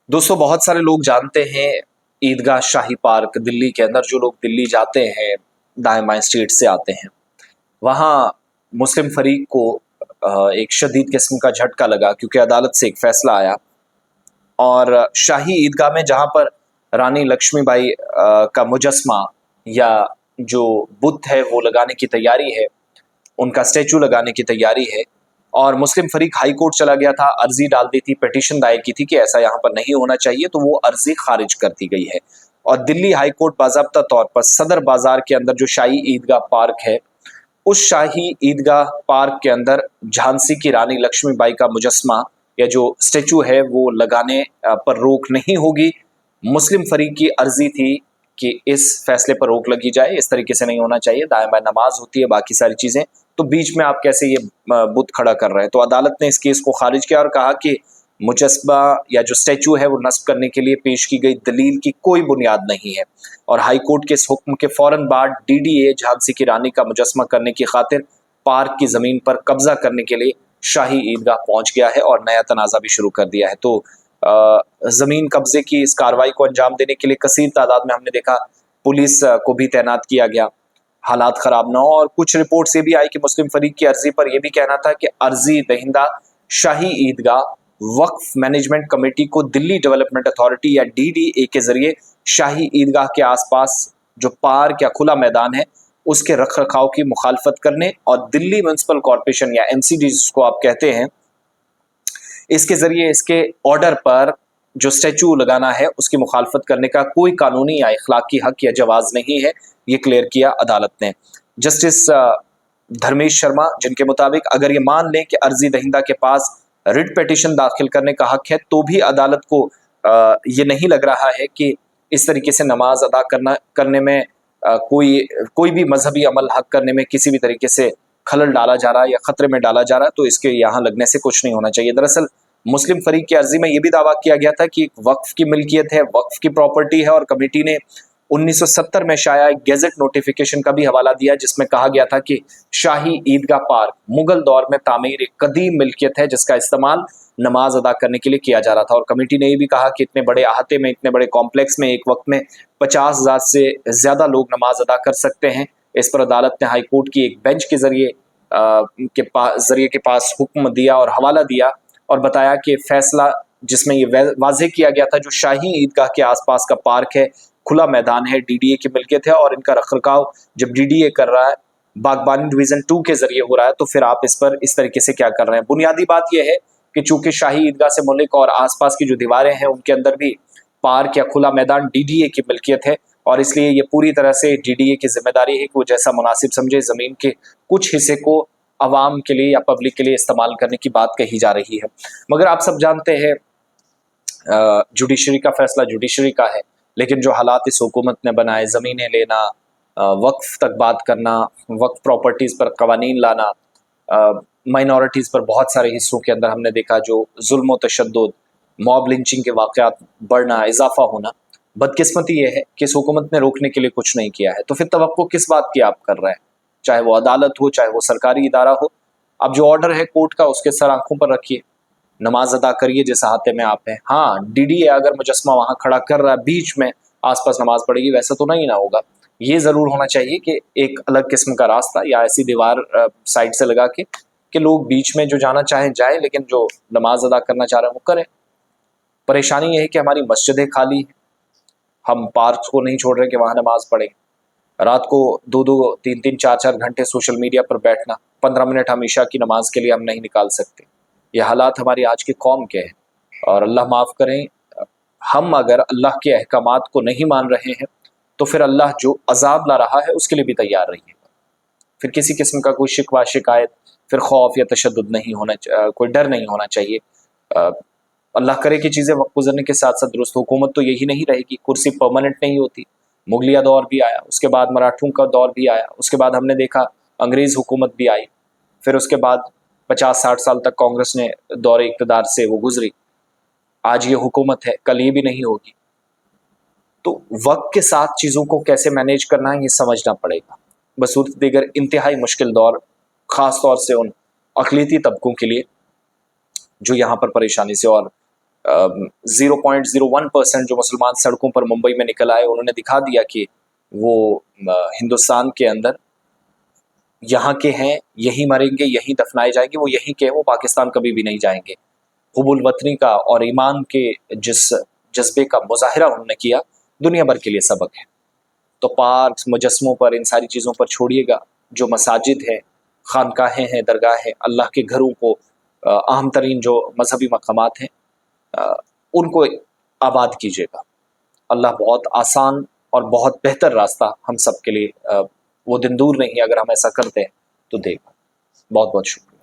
दोस्तों, बहुत सारे लोग जानते हैं ईदगाह शाही पार्क दिल्ली के अंदर। जो लोग दिल्ली जाते हैं, दाएं बाएं स्टेट से आते हैं, वहाँ मुस्लिम फरीक को एक शदीद किस्म का झटका लगा, क्योंकि अदालत से एक फैसला आया और शाही ईदगाह में जहाँ पर रानी लक्ष्मीबाई का मुजस्मा या जो बुत है वो लगाने की तैयारी है, उनका स्टैचू लगाने की तैयारी है, और मुस्लिम फरीक हाई कोर्ट चला गया था, अर्जी डाल दी थी, पिटीशन दायर की थी कि ऐसा यहाँ पर नहीं होना चाहिए, तो वो अर्जी खारिज कर दी गई है। और दिल्ली हाई कोर्ट बाज़ाब्ता तौर पर सदर बाजार के अंदर जो शाही ईदगाह पार्क है, उस शाही ईदगाह पार्क के अंदर झांसी की रानी लक्ष्मीबाई का मुजस्मा या जो स्टेचू है वो लगाने पर रोक नहीं होगी। मुस्लिम फरीक की अर्जी थी कि इस फैसले पर रोक लगी जाए, इस तरीके से नहीं होना चाहिए, दाएं बाएं नमाज होती है, बाकी सारी चीजें, तो बीच में आप कैसे ये बुत खड़ा कर रहे हैं। तो अदालत ने इस केस को खारिज किया और कहा कि मुजस्मा या जो स्टैचू है वो नस्ब करने के लिए पेश की गई दलील की कोई बुनियाद नहीं है। और हाई कोर्ट के इस हुक्म के फौरन बाद डीडीए झांसी की रानी का मुजस्मा करने की खातिर पार्क की जमीन पर कब्जा करने के लिए शाही ईदगाह पहुंच गया है और नया तनाज़ा भी शुरू कर दिया है। तो जमीन कब्जे की इस कार्रवाई को अंजाम देने के लिए कसीर तादाद में हमने देखा पुलिस को भी तैनात किया गया, हालात खराब ना हो। और कुछ रिपोर्ट्स ये भी आई कि मुस्लिम फरीक की अर्जी पर यह भी कहना था कि अर्जी दहिंदा शाही ईदगाह वक्फ मैनेजमेंट कमेटी को दिल्ली डेवलपमेंट अथॉरिटी या डीडीए के जरिए शाही ईदगाह के आसपास जो पार्क या खुला मैदान है उसके रख रखाव की मुखालफत करने और दिल्ली म्युनिसिपल कॉरपोरेशन या एमसीडी जिसको आप कहते हैं, इसके जरिए इसके ऑर्डर पर जो स्टैचू लगाना है उसकी मुखालफत करने का कोई कानूनी या इखलाकी हक या जवाज नहीं है। ये क्लियर किया अदालत ने। जस्टिस धर्मेश शर्मा, जिनके मुताबिक अगर ये मान लें कि अर्जी दहिंदा के पास रिट पिटीशन दाखिल करने का हक है, तो भी अदालत को ये नहीं लग रहा है कि इस तरीके से नमाज अदा करने में कोई भी मजहबी अमल हक करने में किसी भी तरीके से खलल डाला जा रहा है या खतरे में डाला जा रहा है, तो इसके यहाँ लगने से कुछ नहीं होना चाहिए। दरअसल मुस्लिम फरीक की अर्जी में यह भी दावा किया गया था कि वक्फ की मिल्कियत है, वक्फ की प्रॉपर्टी है, और कमेटी ने 1970 में शाया एक गेजेट नोटिफिकेशन का भी हवाला दिया जिसमें कहा गया था कि शाही ईदगाह पार्क मुगल दौर में तामीर एक कदीम मिल्कियत है जिसका इस्तेमाल नमाज अदा करने के लिए किया जा रहा था। और कमेटी ने यह भी कहा कि इतने बड़े अहाते में, इतने बड़े कॉम्प्लेक्स में एक वक्त में 50,000 से ज्यादा लोग नमाज अदा कर सकते हैं। इस पर अदालत ने हाई कोर्ट की एक बेंच के जरिए के पास हुक्म दिया और हवाला दिया और बताया कि फैसला जिसमें ये वाज़ेह किया गया था जो शाही ईदगाह के आसपास का पार्क है, खुला मैदान है, डीडीए की मिल्कियत है, और इनका रखरखाव जब डीडीए कर रहा है, बागबानी डिवीजन 2 के जरिए हो रहा है, तो फिर आप इस पर इस तरीके से क्या कर रहे हैं। बुनियादी बात यह है कि चूंकि शाही ईदगाह से मुल्क और आसपास की जो दीवारें हैं उनके अंदर भी पार्क या खुला मैदान डीडीए की मिल्कियत है, और इसलिए ये पूरी तरह से डीडीए की जिम्मेदारी है कि वो जैसा मुनासिब समझे ज़मीन के कुछ हिस्से को अवाम के लिए या पब्लिक के लिए इस्तेमाल करने की बात कही जा रही है। मगर आप सब जानते हैं जुडिशरी का फैसला जुडिशरी का है, लेकिन जो हालात इस हुकूमत ने बनाए, ज़मीनें लेना, वक्फ तक बात करना, वक्फ प्रॉपर्टीज़ पर कवानीन लाना, माइनॉरिटीज़ पर बहुत सारे हिस्सों के अंदर हमने देखा जो जुल्म व तशद्दुद, मॉब लिंचिंग के वाक़यात बढ़ना, इजाफा होना, बदकिस्मती ये है कि इस हुकूमत ने रोकने के लिए कुछ नहीं किया है। तो फिर तवक्को किस बात की आप कर रहे हैं, चाहे वो अदालत हो, चाहे वो सरकारी इदारा हो। अब जो ऑर्डर है कोर्ट का उसके सर आंखों पर रखिए, नमाज अदा करिए जिस अहाते में आप हैं। हाँ, डीडीए अगर मुजस्मा वहां खड़ा कर रहा है बीच में, आसपास नमाज पड़ेगी, वैसा तो नहीं ना होगा। ये जरूर होना चाहिए कि एक अलग किस्म का रास्ता या ऐसी दीवार साइड से लगा के कि लोग बीच में जो जाना चाहें जाएं, लेकिन जो नमाज अदा करना चाह रहे हैं वो करें। परेशानी यह है कि हमारी मस्जिदें खाली हैं, हम पार्क को नहीं छोड़ रहे कि वहां नमाज पढ़े। रात को 2-2, 3-3, 4-4 घंटे सोशल मीडिया पर बैठना, 15 मिनट हम ईशा की नमाज के लिए हम नहीं निकाल सकते। ये हालात हमारी आज की कौम के हैं, और अल्लाह माफ़ करें, हम अगर अल्लाह के अहकामात को नहीं मान रहे हैं तो फिर अल्लाह जो अजाब ला रहा है उसके लिए भी तैयार रहिएगा। फिर किसी किस्म का कोई शिकवा शिकायत, फिर खौफ या तशद्दुद नहीं होना, कोई डर नहीं होना चाहिए। अल्लाह करे कि चीज़ें वक्त गुजरने के साथ साथ दुरुस्त। हुकूमत तो यही नहीं रहेगी, कुर्सी परमानेंट नहीं होती। मुगलिया दौर भी आया, उसके बाद मराठों का दौर भी आया, उसके बाद हमने देखा अंग्रेज़ हुकूमत भी आई, फिर उसके बाद 50-60 साल तक कांग्रेस ने दौरे इक़्तिदार से वो गुजरी। आज ये हुकूमत है, कल ये भी नहीं होगी। तो वक्त के साथ चीज़ों को कैसे मैनेज करना है ये समझना पड़ेगा। बसूरत दीगर इंतहाई मुश्किल दौर, ख़ास तौर से उन अक़लियती तबकों के लिए जो यहाँ पर परेशानी से और 0.01% جو مسلمان سڑکوں پر ممبئی میں نکل آئے، انہوں نے دکھا دیا کہ وہ ہندوستان کے اندر یہاں کے ہیں، یہیں مریں گے، یہیں دفنائے جائیں گے، وہ یہیں کے ہیں، وہ پاکستان کبھی بھی نہیں جائیں گے۔ حب الوطنی کا اور ایمان کے جس جذبے کا مظاہرہ انہوں نے کیا، دنیا بھر کے لیے سبق ہے۔ تو پارکس، مجسموں پر، ان ساری چیزوں پر چھوڑیے گا، جو مساجد ہیں، خانقاہیں ہیں، درگاہیں، اللہ کے گھروں کو، اہم ترین جو مذہبی مقامات ہیں، ان کو آباد کیجیے گا۔ اللہ بہت آسان اور بہت بہتر راستہ ہم سب کے لیے، وہ دن دور نہیں، اگر ہم ایسا کرتے ہیں تو دے گا۔ بہت بہت شکریہ۔